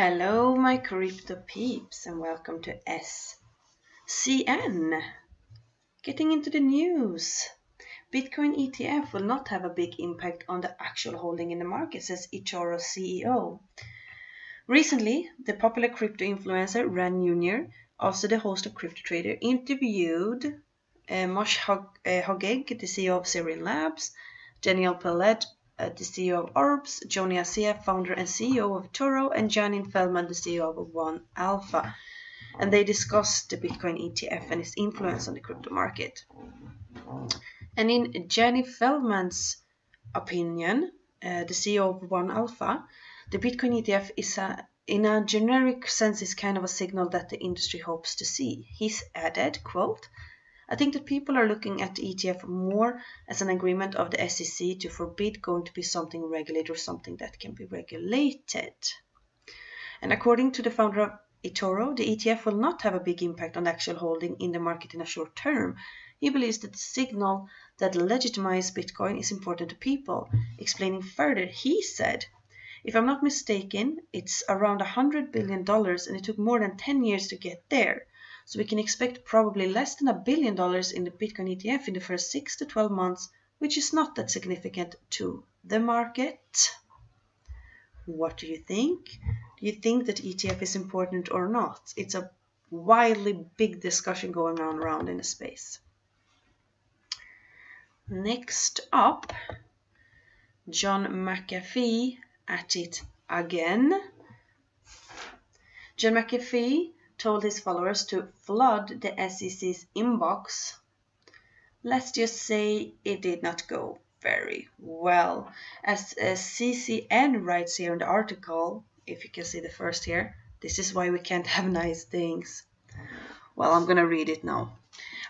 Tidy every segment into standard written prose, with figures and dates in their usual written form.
Hello my crypto peeps and welcome to SCN. Getting into the news. Bitcoin ETF will not have a big impact on the actual holding in the market, says eToro CEO. Recently, the popular crypto influencer Ran Jr., also the host of Crypto Trader, interviewed Moshe Hogeg, the CEO of Syrian Labs, Daniel Pellet, the CEO of Orbs, Johnny Asea, founder and CEO of Toro, and Janine Feldman, the CEO of One Alpha. And they discussed the Bitcoin ETF and its influence on the crypto market. And in Janine Feldman's opinion, the CEO of One Alpha, the Bitcoin ETF is in a generic sense is kind of a signal that the industry hopes to see. He's added, quote, I think that people are looking at the ETF more as an agreement of the SEC to forbid going to be something regulated or something that can be regulated. And according to the founder of eToro, the ETF will not have a big impact on the actual holding in the market in a short term. He believes that the signal that legitimizes Bitcoin is important to people. Explaining further, he said, if I'm not mistaken, it's around $100 billion and it took more than 10 years to get there. So we can expect probably less than $1 billion in the Bitcoin ETF in the first 6 to 12 months, which is not that significant to the market. What do you think? Do you think that ETF is important or not? It's a wildly big discussion going on around in the space. Next up, John McAfee at it again. John McAfee told his followers to flood the SEC's inbox. Let's just say it did not go very well. As CCN writes here in the article, if you can see the first here, this is why we can't have nice things. Well, I'm gonna read it now.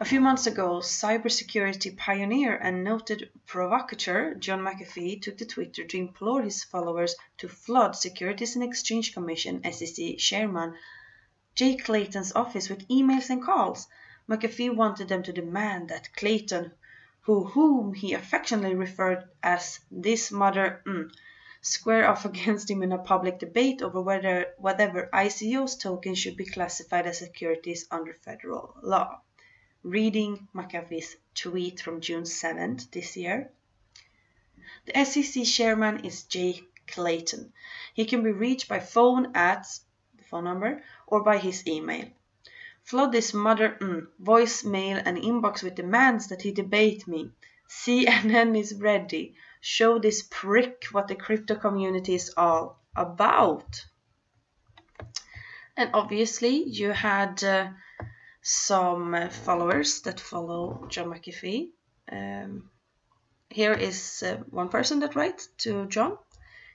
A few months ago, cybersecurity pioneer and noted provocateur John McAfee took to Twitter to implore his followers to flood Securities and Exchange Commission (SEC) chairman Jay Clayton's office with emails and calls. McAfee wanted them to demand that Clayton, whom he affectionately referred as this mother, square off against him in a public debate over whatever ICO's token should be classified as securities under federal law. Reading McAfee's tweet from June 7th this year. The SEC chairman is Jay Clayton. He can be reached by phone at the phone number or by his email. Flood this mother voicemail and inbox with demands that he debate me. CNN is ready. Show this prick what the crypto community is all about. And obviously you had some followers that follow John McAfee. Here is one person that writes to John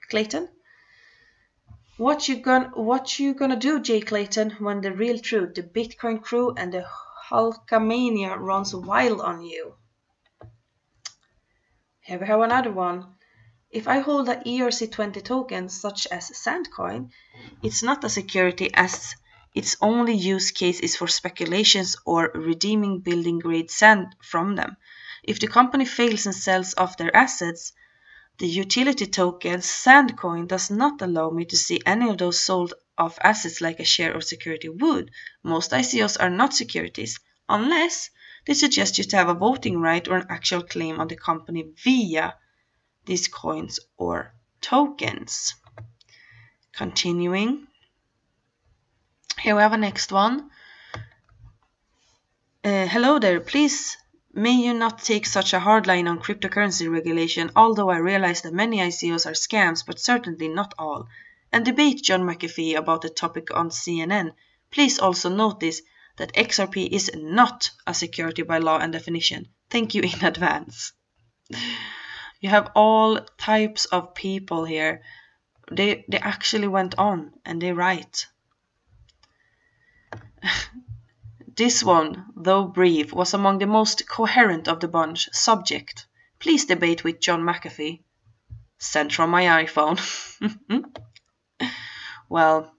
Clayton. What you gonna do, Jay Clayton, when the real truth, the Bitcoin crew and the Hulkamania runs wild on you? Here we have another one. If I hold a ERC20 token such as Sandcoin, it's not a security as its only use case is for speculations or redeeming building grade sand from them. If the company fails and sells off their assets, the utility token Sandcoin does not allow me to see any of those sold off assets like a share or security would. Most ICOs are not securities, unless they suggest you to have a voting right or an actual claim on the company via these coins or tokens. Continuing. Here we have a next one. Hello there, please. May you not take such a hard line on cryptocurrency regulation, although I realize that many ICOs are scams, but certainly not all. And debate John McAfee about the topic on CNN. Please also notice that XRP is not a security by law and definition. Thank you in advance. You have all types of people here. They actually went on and they write. This one, though brief, was among the most coherent of the bunch. Subject: please debate with John McAfee. Sent from my iPhone. Well,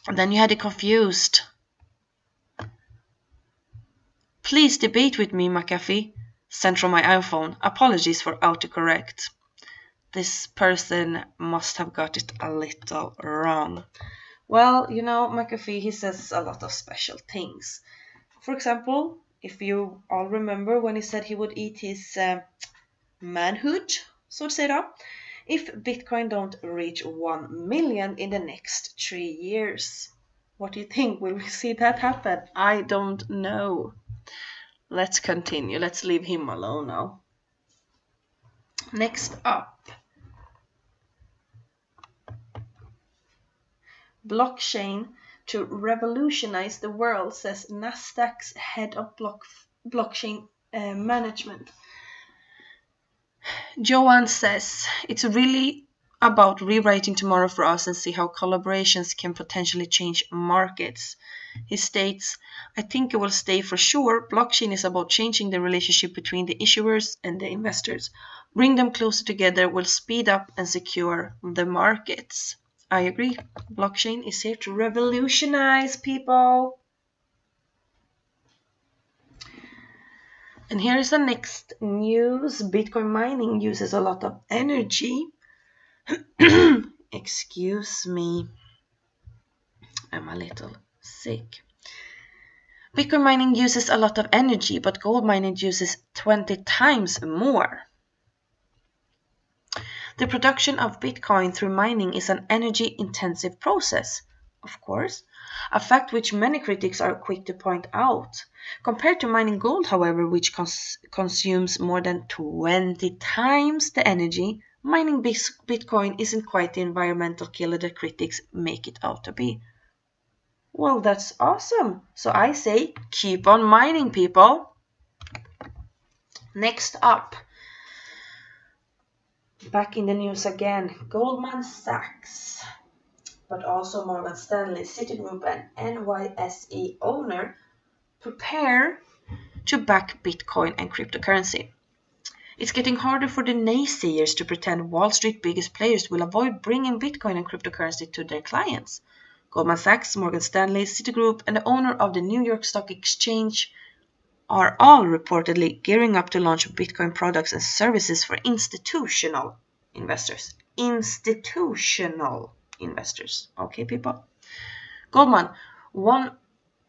then you had it confused. Please debate with me, McAfee. Sent from my iPhone. Apologies for autocorrect. this person must have got it a little wrong. Well, you know, McAfee, he says a lot of special things. For example, if you all remember when he said he would eat his manhood, so to say, if Bitcoin don't reach 1 million in the next 3 years. What do you think? Will we see that happen? I don't know. Let's continue. Let's leave him alone now. Next up. Blockchain to revolutionize the world, says Nasdaq's head of blockchain management. Johan says, it's really about rewriting tomorrow for us and see how collaborations can potentially change markets. He states, I think it will stay for sure. Blockchain is about changing the relationship between the issuers and the investors. Bring them closer together will speed up and secure the markets. I agree. Blockchain is here to revolutionize people. And here is the next news. Bitcoin mining uses a lot of energy. Excuse me. I'm a little sick. Bitcoin mining uses a lot of energy, but gold mining uses 20 times more. The production of Bitcoin through mining is an energy-intensive process, of course, a fact which many critics are quick to point out. Compared to mining gold, however, which consumes more than 20 times the energy, mining Bitcoin isn't quite the environmental killer that critics make it out to be. Well, that's awesome. So I say, keep on mining, people. Next up. Back in the news again, Goldman Sachs, but also Morgan Stanley, Citigroup and NYSE owner prepare to back Bitcoin and cryptocurrency. It's getting harder for the naysayers to pretend Wall Street biggest players will avoid bringing Bitcoin and cryptocurrency to their clients. Goldman Sachs, Morgan Stanley, Citigroup, and the owner of the New York Stock Exchange are all reportedly gearing up to launch Bitcoin products and services for institutional investors. Institutional investors. Okay, people? Goldman, one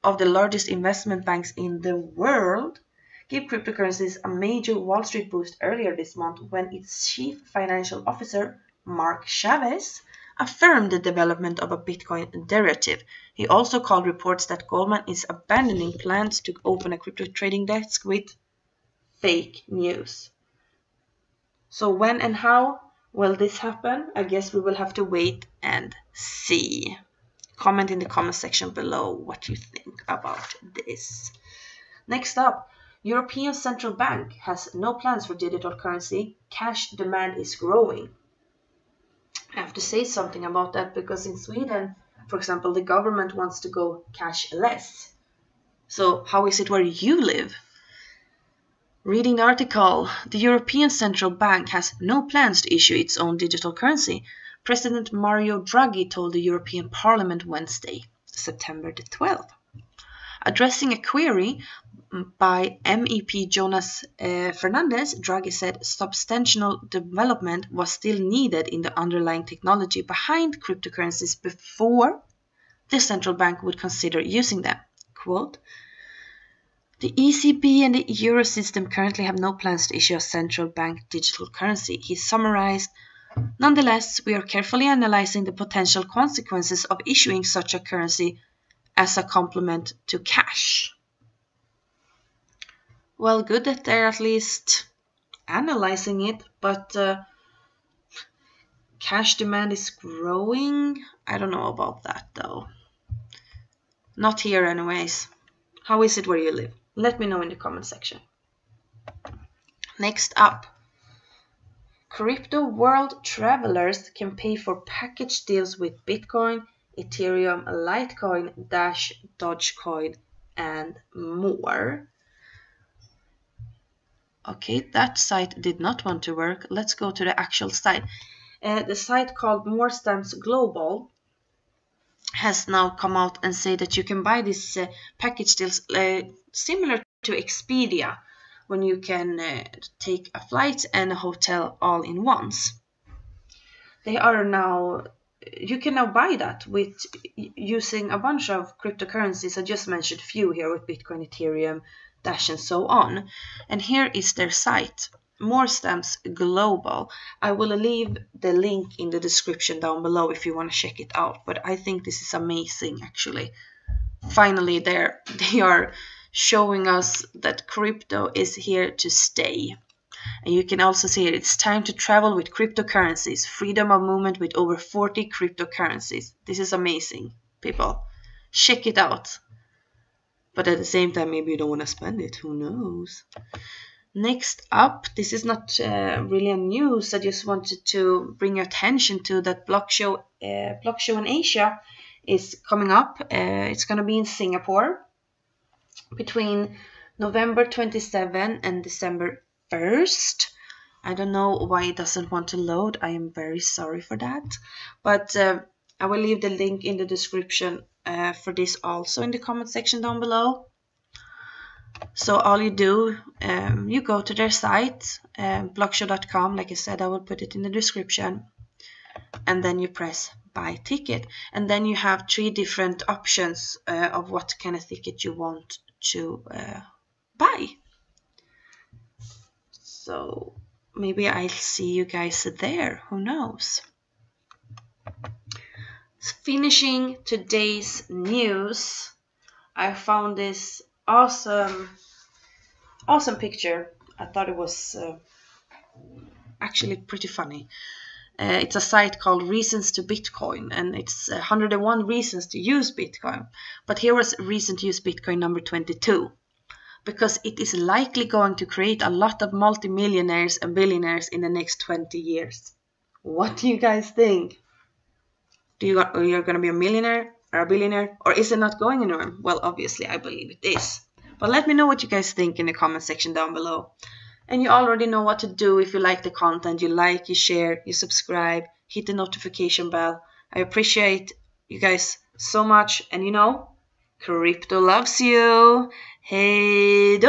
of the largest investment banks in the world, gave cryptocurrencies a major Wall Street boost earlier this month when its chief financial officer, Mark Chavez, affirmed the development of a Bitcoin derivative. He also called reports that Goldman is abandoning plans to open a crypto trading desk with fake news. So when and how will this happen? I guess we will have to wait and see. Comment in the comment section below what you think about this. Next up, European Central Bank has no plans for digital currency. Cash demand is growing. I have to say something about that because in Sweden, for example, the government wants to go cashless. So how is it where you live? Reading the article, the European Central Bank has no plans to issue its own digital currency. President Mario Draghi told the European Parliament Wednesday, September the 12th. Addressing a query by MEP Jonas Fernandez, Draghi said substantial development was still needed in the underlying technology behind cryptocurrencies before the central bank would consider using them. Quote, the ECB and the Euro system currently have no plans to issue a central bank digital currency. He summarized, nonetheless, we are carefully analyzing the potential consequences of issuing such a currency as a complement to cash. Well, good that they're at least analyzing it, but cash demand is growing. I don't know about that though. Not here anyways. How is it where you live? Let me know in the comment section. Next up. Crypto world travelers can pay for package deals with Bitcoin, Ethereum, Litecoin, Dash, Dogecoin, and more. Okay, that site did not want to work. Let's go to the actual site. The site called More Stamps Global has now come out and say that you can buy these package deals similar to Expedia, when you can take a flight and a hotel all in once. they are now, you can now buy that with using a bunch of cryptocurrencies. I just mentioned a few here with Bitcoin, Ethereum, Dash, and so on. And here is their site, More Stamps Global. I will leave the link in the description down below if you want to check it out. But I think this is amazing, actually. Finally, they are showing us that crypto is here to stay. And you can also see it. It's time to travel with cryptocurrencies. Freedom of movement with over 40 cryptocurrencies. This is amazing, people. Check it out. But at the same time, maybe you don't want to spend it. Who knows? Next up, this is not really a news. I just wanted to bring your attention to that BLOCKSHOW in Asia is coming up. It's going to be in Singapore between November 27 and December 1st. I don't know why it doesn't want to load. I am very sorry for that. But I will leave the link in the description for this also in the comment section down below. So all you do, you go to their site, blockshow.com. Like I said, I will put it in the description. And then you press buy ticket. And then you have 3 different options of what kind of ticket you want to buy. So maybe I'll see you guys there. Who knows? Finishing today's news, I found this awesome picture. I thought it was actually pretty funny. It's a site called Reasons to Bitcoin, and it's 101 reasons to use Bitcoin. But here was reason to use Bitcoin number 22. Because it is likely going to create a lot of multimillionaires and billionaires in the next 20 years. What do you guys think? You're going to be a millionaire or a billionaire? Or is it not going anywhere? Well, obviously, I believe it is. But let me know what you guys think in the comment section down below. And you already know what to do if you like the content. You like, you share, you subscribe, hit the notification bell. I appreciate you guys so much. And you know, crypto loves you. Hey do!